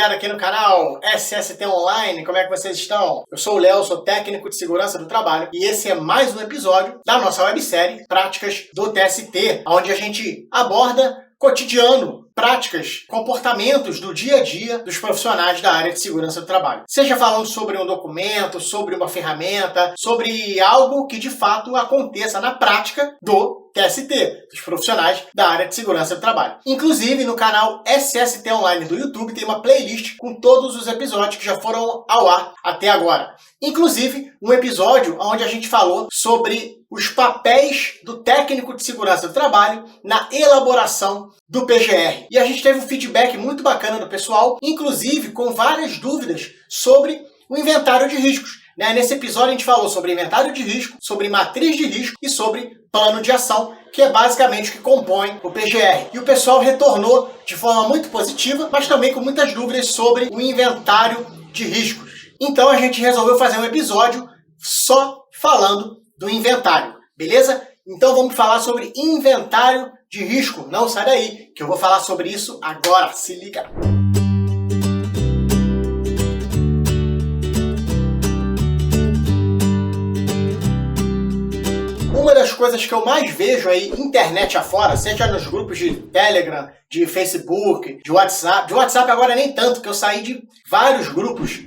ligado aqui no canal SST Online, como é que vocês estão? Eu sou o Léo, sou técnico de segurança do trabalho e esse é mais um episódio da nossa websérie Práticas do TST, onde a gente aborda cotidiano, práticas, comportamentos do dia a dia dos profissionais da área de segurança do trabalho. Seja falando sobre um documento, sobre uma ferramenta, sobre algo que de fato aconteça na prática do TST, dos profissionais da área de segurança do trabalho. Inclusive, no canal SST Online do YouTube tem uma playlist com todos os episódios que já foram ao ar até agora. Inclusive, um episódio onde a gente falou sobre os papéis do técnico de segurança do trabalho na elaboração do PGR. E a gente teve um feedback muito bacana do pessoal, inclusive com várias dúvidas sobre o inventário de riscos. Nesse episódio a gente falou sobre inventário de risco, sobre matriz de risco e sobre plano de ação, que é basicamente o que compõe o PGR. E o pessoal retornou de forma muito positiva, mas também com muitas dúvidas sobre o inventário de riscos. Então a gente resolveu fazer um episódio só falando do inventário, beleza? Então vamos falar sobre inventário de risco. Não sai daí, que eu vou falar sobre isso agora. Se liga! Uma das coisas que eu mais vejo aí, internet afora, seja nos grupos de Telegram, de Facebook, de WhatsApp. De WhatsApp agora nem tanto, que eu saí de vários grupos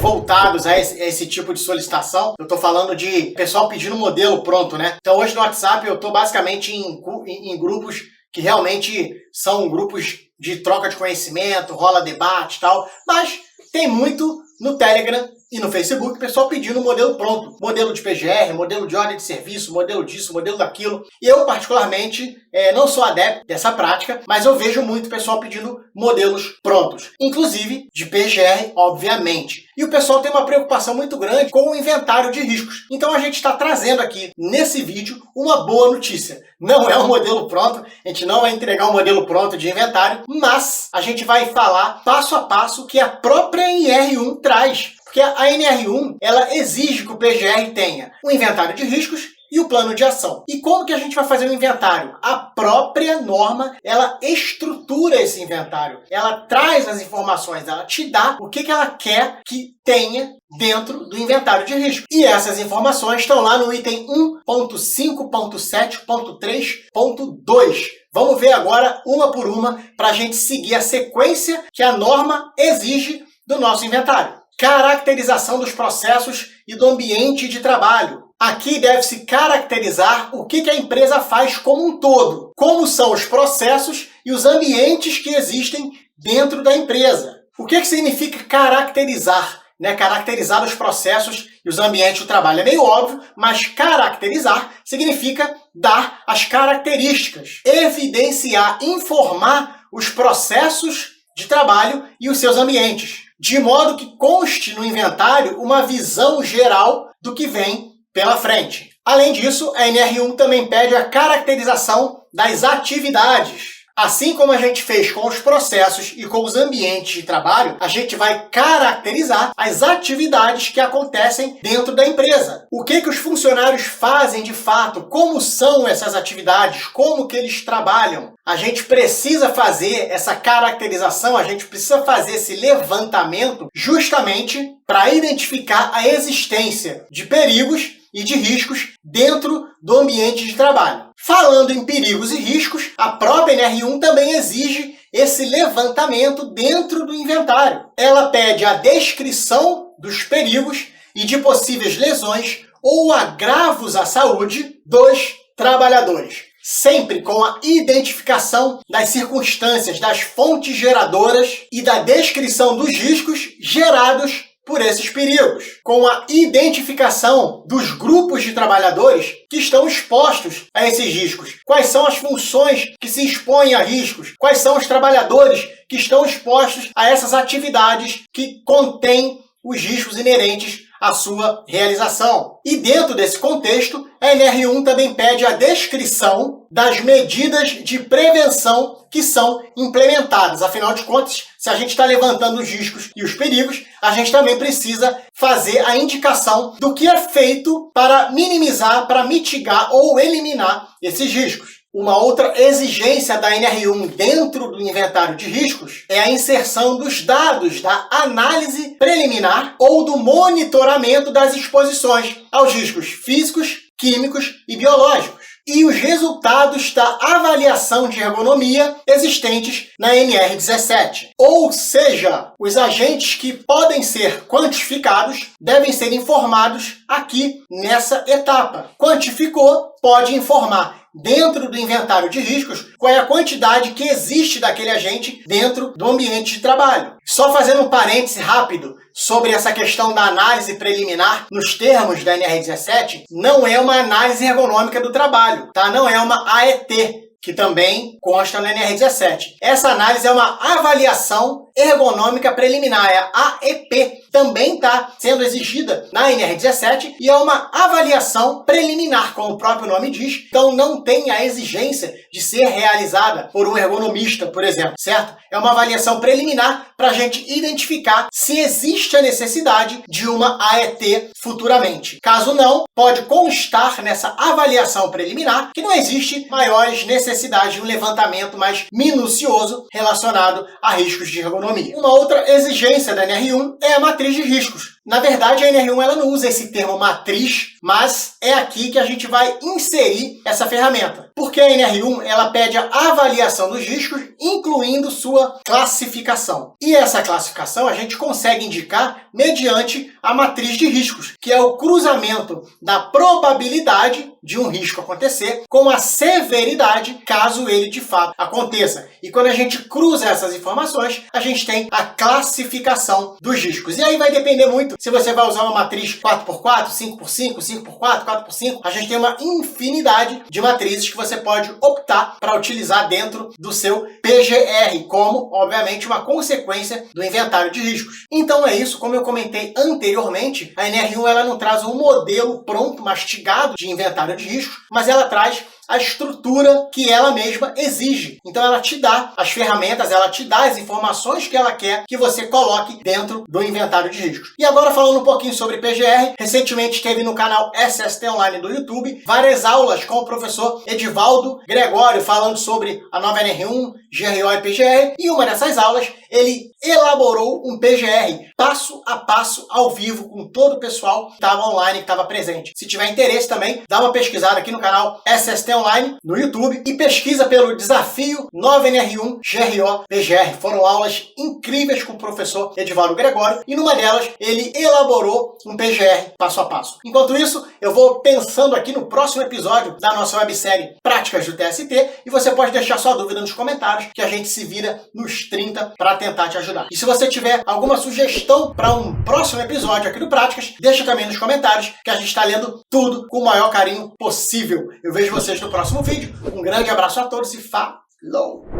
voltados a esse tipo de solicitação. Eu tô falando de pessoal pedindo modelo pronto, né? Então hoje no WhatsApp eu tô basicamente em grupos que realmente são grupos de troca de conhecimento, rola debate e tal, mas tem muito no Telegram e no Facebook, o pessoal pedindo modelo pronto. Modelo de PGR, modelo de ordem de serviço, modelo disso, modelo daquilo. E eu, particularmente, não sou adepto dessa prática, mas eu vejo muito pessoal pedindo modelos prontos. Inclusive de PGR, obviamente. E o pessoal tem uma preocupação muito grande com o inventário de riscos. Então a gente está trazendo aqui, nesse vídeo, uma boa notícia. Não é um modelo pronto, a gente não vai entregar um modelo pronto de inventário, mas a gente vai falar passo a passo que a própria NR1 traz. Porque a NR1, ela exige que o PGR tenha um inventário de riscos e o plano de ação. E como que a gente vai fazer o inventário? A própria norma, ela estrutura esse inventário. Ela traz as informações, ela te dá o que ela quer que tenha dentro do inventário de risco. E essas informações estão lá no item 1.5.7.3.2. Vamos ver agora, uma por uma, para a gente seguir a sequência que a norma exige do nosso inventário. Caracterização dos processos e do ambiente de trabalho. Aqui deve-se caracterizar o que a empresa faz como um todo, como são os processos e os ambientes que existem dentro da empresa. O que significa caracterizar? Caracterizar os processos e os ambientes do trabalho. É meio óbvio, mas caracterizar significa dar as características, evidenciar, informar os processos de trabalho e os seus ambientes, de modo que conste no inventário uma visão geral do que vem pela frente. Além disso, a NR1 também pede a caracterização das atividades. Assim como a gente fez com os processos e com os ambientes de trabalho, a gente vai caracterizar as atividades que acontecem dentro da empresa. O que os funcionários fazem de fato, como são essas atividades, como que eles trabalham. A gente precisa fazer essa caracterização, a gente precisa fazer esse levantamento justamente para identificar a existência de perigos e de riscos dentro do ambiente de trabalho. Falando em perigos e riscos, a própria NR1 também exige esse levantamento dentro do inventário. Ela pede a descrição dos perigos e de possíveis lesões ou agravos à saúde dos trabalhadores, sempre com a identificação das circunstâncias, das fontes geradoras e da descrição dos riscos gerados por esses perigos, com a identificação dos grupos de trabalhadores que estão expostos a esses riscos. Quais são as funções que se expõem a riscos? Quais são os trabalhadores que estão expostos a essas atividades que contêm os riscos inerentes à sua realização. E dentro desse contexto, a NR1 também pede a descrição das medidas de prevenção que são implementadas. Afinal de contas, se a gente está levantando os riscos e os perigos, a gente também precisa fazer a indicação do que é feito para minimizar, para mitigar ou eliminar esses riscos. Uma outra exigência da NR1 dentro do inventário de riscos é a inserção dos dados da análise preliminar ou do monitoramento das exposições aos riscos físicos, químicos e biológicos, e os resultados da avaliação de ergonomia existentes na NR17. Ou seja, os agentes que podem ser quantificados devem ser informados aqui nessa etapa. Quantificou, pode informar dentro do inventário de riscos qual é a quantidade que existe daquele agente dentro do ambiente de trabalho. Só fazendo um parêntese rápido sobre essa questão da análise preliminar nos termos da NR17, não é uma análise ergonômica do trabalho, tá? Não é uma AET, que também consta na NR17. Essa análise é uma avaliação ergonômica preliminar, é a AEP. Também está sendo exigida na NR17 e é uma avaliação preliminar, como o próprio nome diz. Então não tem a exigência de ser realizada por um ergonomista, por exemplo, certo? É uma avaliação preliminar para a gente identificar se existe a necessidade de uma AET futuramente. Caso não, pode constar nessa avaliação preliminar que não existe maiores necessidades de um levantamento mais minucioso relacionado a riscos de ergonomia. Uma outra exigência da NR1 é a matriz de riscos. Na verdade, a NR1 ela não usa esse termo matriz, mas é aqui que a gente vai inserir essa ferramenta. Porque a NR1 ela pede a avaliação dos riscos, incluindo sua classificação. E essa classificação a gente consegue indicar mediante a matriz de riscos, que é o cruzamento da probabilidade de um risco acontecer com a severidade, caso ele de fato aconteça. E quando a gente cruza essas informações, a gente tem a classificação dos riscos. E aí vai depender muito se você vai usar uma matriz 4x4, 5x5, 5x4, 4x5. A gente tem uma infinidade de matrizes que você pode optar para utilizar dentro do seu PGR, como, obviamente, uma consequência do inventário de riscos. Então é isso, como eu comentei anteriormente, a NR1 ela não traz um modelo pronto, mastigado de inventário de riscos, mas ela traz a estrutura que ela mesma exige. Então ela te dá as ferramentas, ela te dá as informações que ela quer que você coloque dentro do inventário de riscos. E agora falando um pouquinho sobre PGR, recentemente teve no canal SST Online do YouTube várias aulas com o professor Edivaldo Gregório falando sobre a nova NR1, GRO e PGR, e uma dessas aulas ele elaborou um PGR passo a passo ao vivo com todo o pessoal que estava online, que estava presente. Se tiver interesse também, dá uma pesquisada aqui no canal SST Online no YouTube e pesquisa pelo desafio 9NR1 GRO PGR. Foram aulas incríveis com o professor Edivaldo Gregório e numa delas ele elaborou um PGR passo a passo. Enquanto isso, eu vou pensando aqui no próximo episódio da nossa websérie Práticas do TST e você pode deixar sua dúvida nos comentários que a gente se vira nos 30 para tentar te ajudar. E se você tiver alguma sugestão para um próximo episódio aqui do Práticas, deixa também nos comentários que a gente está lendo tudo com o maior carinho possível. Eu vejo vocês no próximo vídeo. Um grande abraço a todos e falou!